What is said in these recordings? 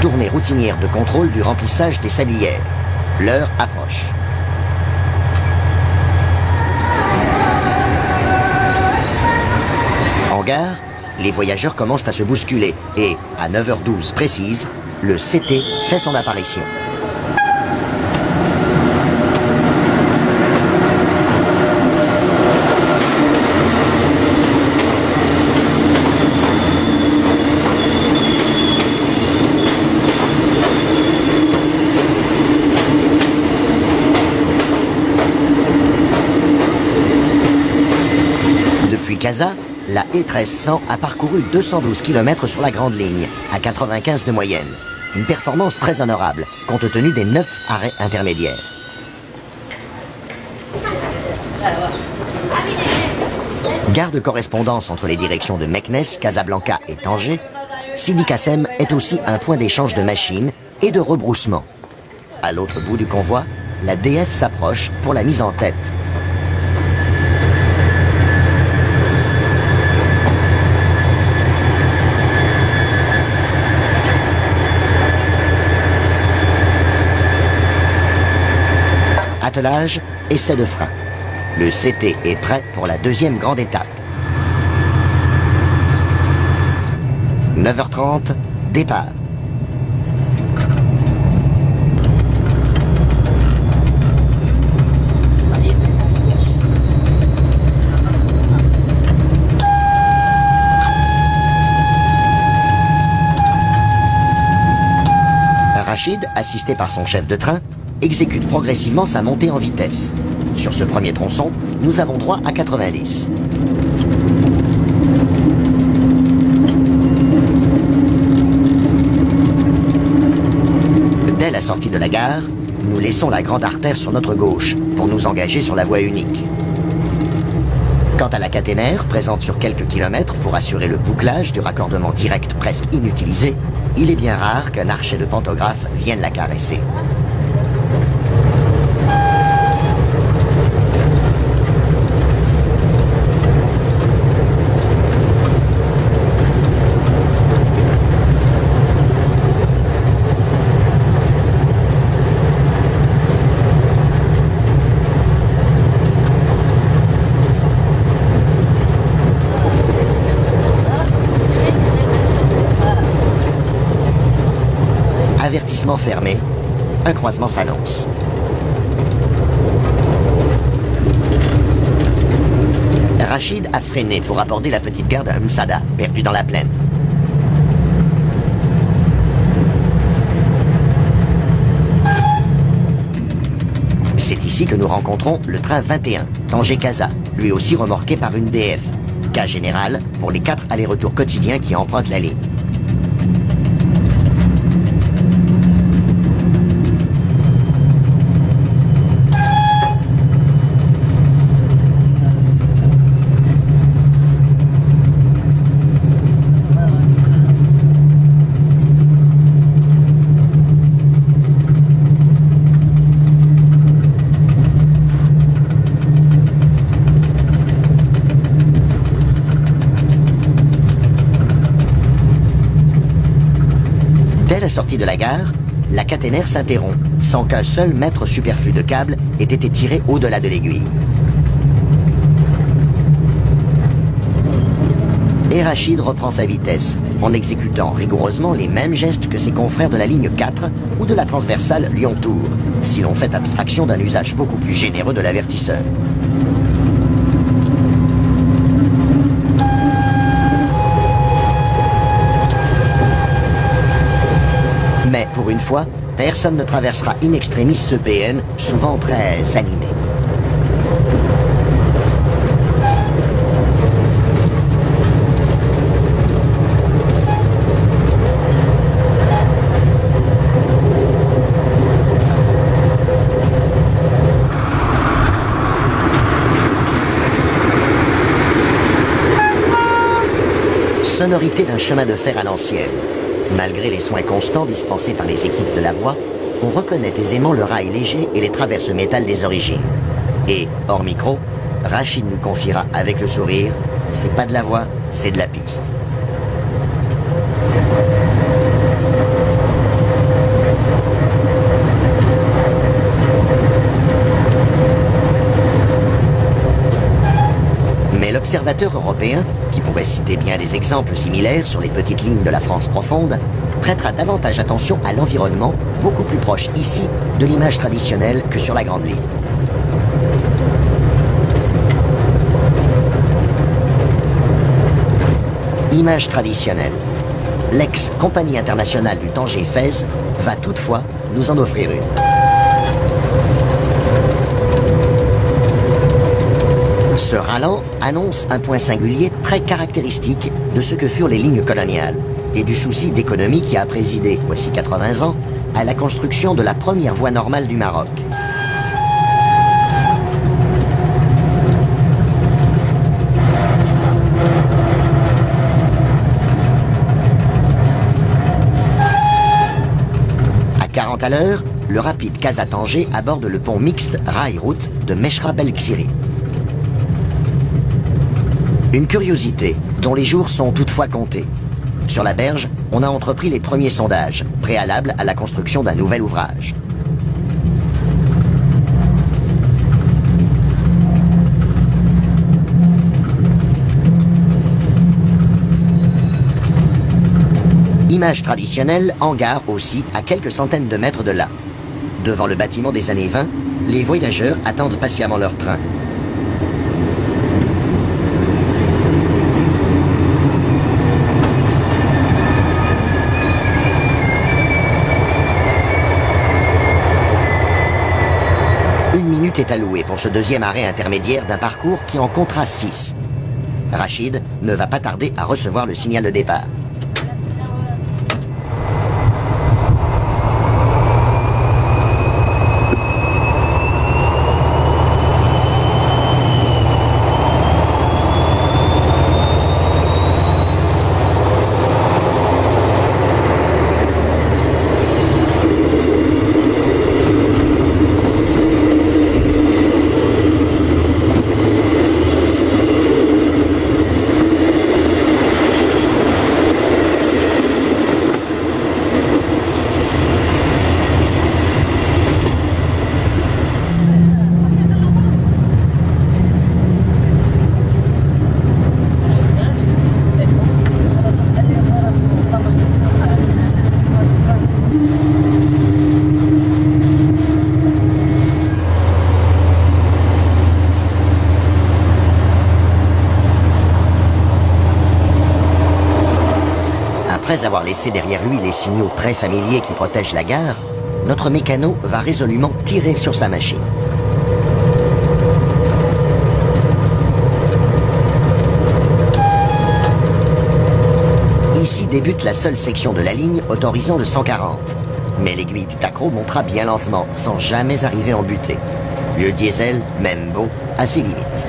Tournée routinière de contrôle du remplissage des sablières. L'heure approche. En gare, les voyageurs commencent à se bousculer et, à 9h12 précise, le CT fait son apparition. Depuis Casa, la E1300 a parcouru 212 km sur la grande ligne, à 95 de moyenne. Une performance très honorable, compte tenu des 9 arrêts intermédiaires. Gare de correspondance entre les directions de Meknès, Casablanca et Tanger, Sidi Kassem est aussi un point d'échange de machines et de rebroussement. À l'autre bout du convoi, la DF s'approche pour la mise en tête. Attelage, essai de frein. Le CT est prêt pour la deuxième grande étape. 9h30, départ. Rachid, assisté par son chef de train, exécute progressivement sa montée en vitesse. Sur ce premier tronçon, nous avons droit à 90. Dès la sortie de la gare, nous laissons la grande artère sur notre gauche pour nous engager sur la voie unique. Quant à la caténaire, présente sur quelques kilomètres pour assurer le bouclage du raccordement direct presque inutilisé, il est bien rare qu'un archet de pantographe vienne la caresser. Avertissement fermé, un croisement s'annonce. Rachid a freiné pour aborder la petite gare de Msada, perdue dans la plaine. C'est ici que nous rencontrons le train 21, Tanger-Casa, lui aussi remorqué par une DF. Cas général pour les 4 allers-retours quotidiens qui empruntent la ligne. Dès la sortie de la gare, la caténaire s'interrompt, sans qu'un seul mètre superflu de câble ait été tiré au-delà de l'aiguille. Et Rachid reprend sa vitesse, en exécutant rigoureusement les mêmes gestes que ses confrères de la ligne 4 ou de la transversale Lyon-Tours, si l'on fait abstraction d'un usage beaucoup plus généreux de l'avertisseur. Mais pour une fois, personne ne traversera in extremis ce PN, souvent très animé. Sonorité d'un chemin de fer à l'ancienne. Malgré les soins constants dispensés par les équipes de la voie, on reconnaît aisément le rail léger et les traverses métal des origines. Et, hors micro, Rachid nous confiera avec le sourire, c'est pas de la voie, c'est de la piste. observateurs européens, qui pourraient citer bien des exemples similaires sur les petites lignes de la France profonde, prêtera davantage attention à l'environnement, beaucoup plus proche ici de l'image traditionnelle que sur la grande ligne. Image traditionnelle. L'ex-Compagnie internationale du Tanger-Fez va toutefois nous en offrir une. Ce ralent annonce un point singulier très caractéristique de ce que furent les lignes coloniales et du souci d'économie qui a présidé, voici 80 ans, à la construction de la première voie normale du Maroc. À 40 à l'heure, le rapide Casa-Tanger aborde le pont mixte rail-route de Mechra-Belksiri. Une curiosité, dont les jours sont toutefois comptés. Sur la berge, on a entrepris les premiers sondages, préalables à la construction d'un nouvel ouvrage. Image traditionnelle, hangar aussi, à quelques centaines de mètres de là. Devant le bâtiment des années 20, les voyageurs attendent patiemment leur train. Est alloué pour ce deuxième arrêt intermédiaire d'un parcours qui en comptera 6. Rachid ne va pas tarder à recevoir le signal de départ. Après avoir laissé derrière lui les signaux très familiers qui protègent la gare, notre mécano va résolument tirer sur sa machine. Ici débute la seule section de la ligne autorisant le 140. Mais l'aiguille du tacro montera bien lentement, sans jamais arriver en butée. Le diesel, même beau, a ses limites.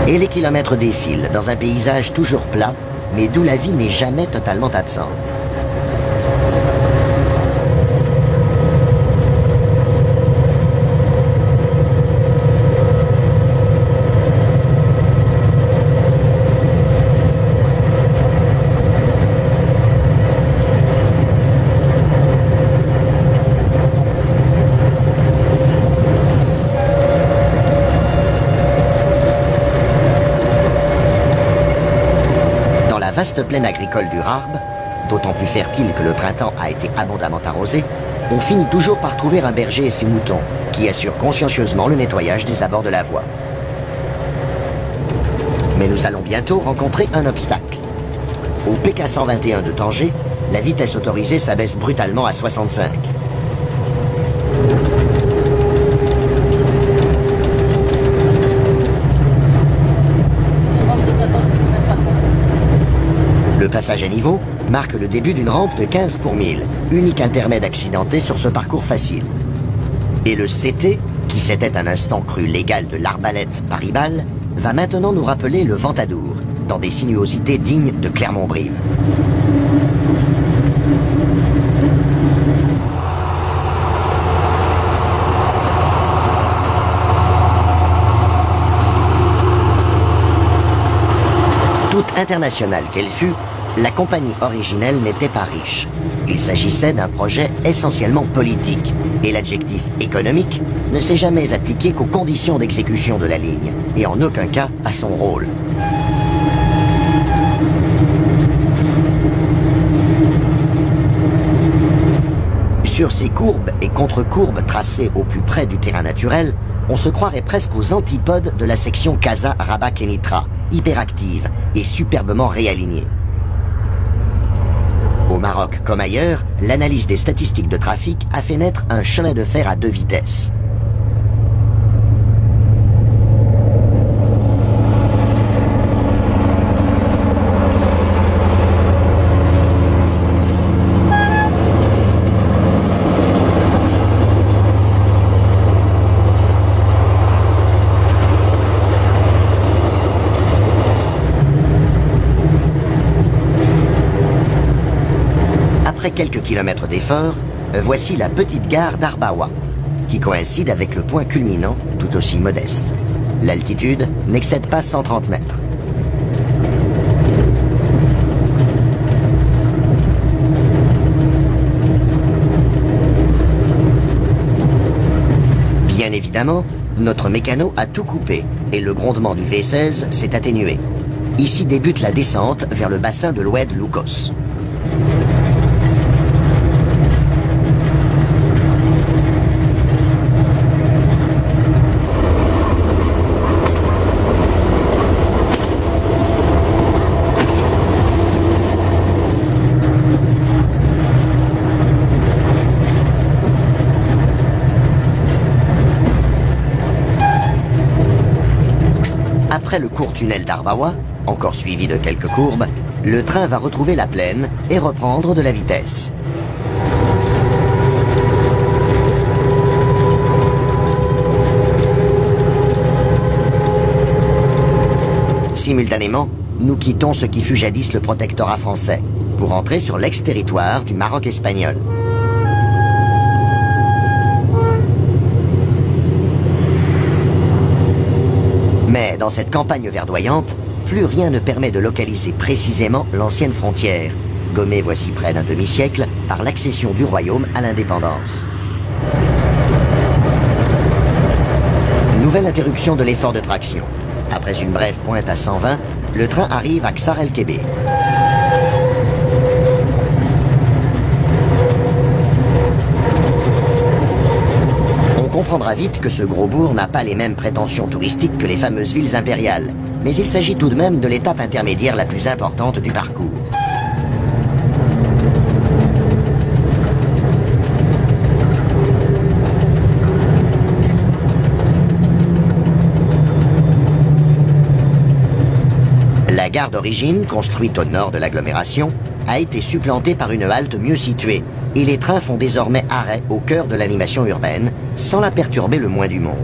Et les kilomètres défilent dans un paysage toujours plat, mais d'où la vie n'est jamais totalement absente. Vaste plaine agricole du Rarb, d'autant plus fertile que le printemps a été abondamment arrosé, on finit toujours par trouver un berger et ses moutons, qui assurent consciencieusement le nettoyage des abords de la voie. Mais nous allons bientôt rencontrer un obstacle. Au PK 121 de Tanger, la vitesse autorisée s'abaisse brutalement à 65. Le passage à niveau marque le début d'une rampe de 15 pour 1000, unique intermède accidenté sur ce parcours facile. Et le CT, qui s'était un instant cru l'égal de l'arbalète Paris-Bâle, va maintenant nous rappeler le Ventadour, dans des sinuosités dignes de Clermont-Brive. Toute internationale qu'elle fut, La compagnie originelle n'était pas riche. Il s'agissait d'un projet essentiellement politique, et l'adjectif économique ne s'est jamais appliqué qu'aux conditions d'exécution de la ligne, et en aucun cas à son rôle. Sur ces courbes et contre-courbes tracées au plus près du terrain naturel, on se croirait presque aux antipodes de la section Casa-Rabat-Kenitra, hyperactive et superbement réalignée. Au Maroc comme ailleurs, l'analyse des statistiques de trafic a fait naître un chemin de fer à 2 vitesses. Après quelques kilomètres d'effort, voici la petite gare d'Arbawa, qui coïncide avec le point culminant, tout aussi modeste. L'altitude n'excède pas 130 mètres. Bien évidemment, notre mécano a tout coupé et le grondement du V16 s'est atténué. Ici débute la descente vers le bassin de l'Oued Loukos. Après le court tunnel d'Arbawa, encore suivi de quelques courbes, le train va retrouver la plaine et reprendre de la vitesse. Simultanément, nous quittons ce qui fut jadis le protectorat français, pour entrer sur l'ex-territoire du Maroc espagnol. Mais dans cette campagne verdoyante, plus rien ne permet de localiser précisément l'ancienne frontière, gommée voici près d'un demi-siècle par l'accession du royaume à l'indépendance. Nouvelle interruption de l'effort de traction. Après une brève pointe à 120, le train arrive à Ksar el-Kébé. On comprendra vite que ce gros bourg n'a pas les mêmes prétentions touristiques que les fameuses villes impériales, mais il s'agit tout de même de l'étape intermédiaire la plus importante du parcours. La gare d'origine, construite au nord de l'agglomération, a été supplantée par une halte mieux située, et les trains font désormais arrêt au cœur de l'animation urbaine, sans la perturber le moins du monde.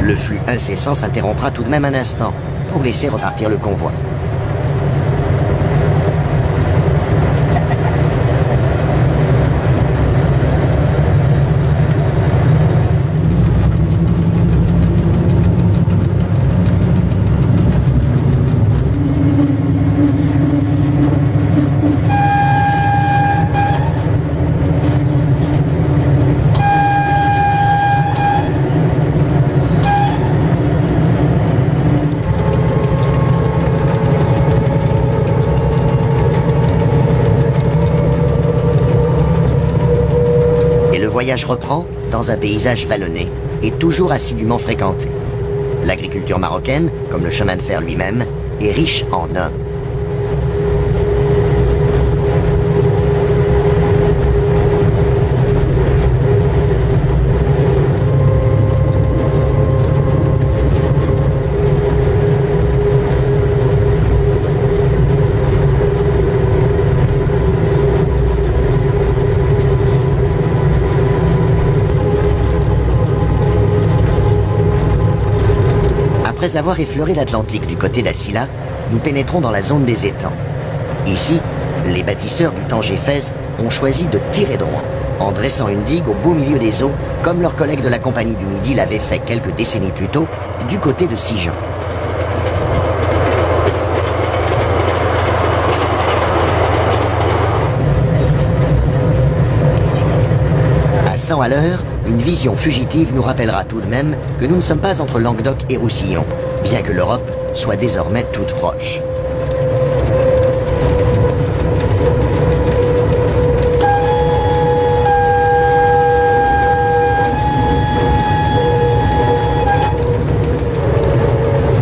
Le flux incessant s'interrompra tout de même un instant, pour laisser repartir le convoi. Le voyage reprend dans un paysage vallonné et toujours assidûment fréquenté. L'agriculture marocaine, comme le chemin de fer lui-même, est riche en hommes. Après avoir effleuré l'Atlantique du côté d'Assila, nous pénétrons dans la zone des étangs. Ici, les bâtisseurs du Tanger-Fez ont choisi de tirer droit, en dressant une digue au beau milieu des eaux, comme leurs collègues de la Compagnie du Midi l'avaient fait quelques décennies plus tôt, du côté de Sigean. À 100 à l'heure, une vision fugitive nous rappellera tout de même que nous ne sommes pas entre Languedoc et Roussillon, bien que l'Europe soit désormais toute proche.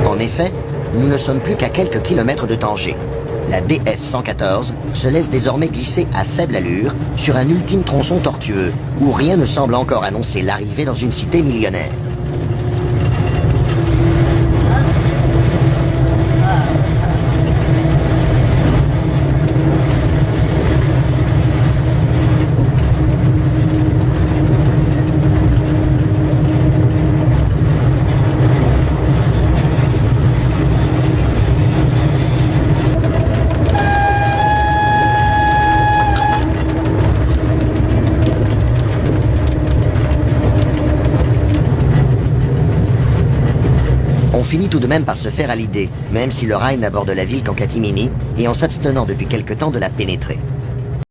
En effet, nous ne sommes plus qu'à quelques kilomètres de Tanger. La BF 114 se laisse désormais glisser à faible allure sur un ultime tronçon tortueux, où rien ne semble encore annoncer l'arrivée dans une cité millionnaire. On finit tout de même par se faire à l'idée, même si le rail n'aborde la ville qu'en catimini, et en s'abstenant depuis quelque temps de la pénétrer.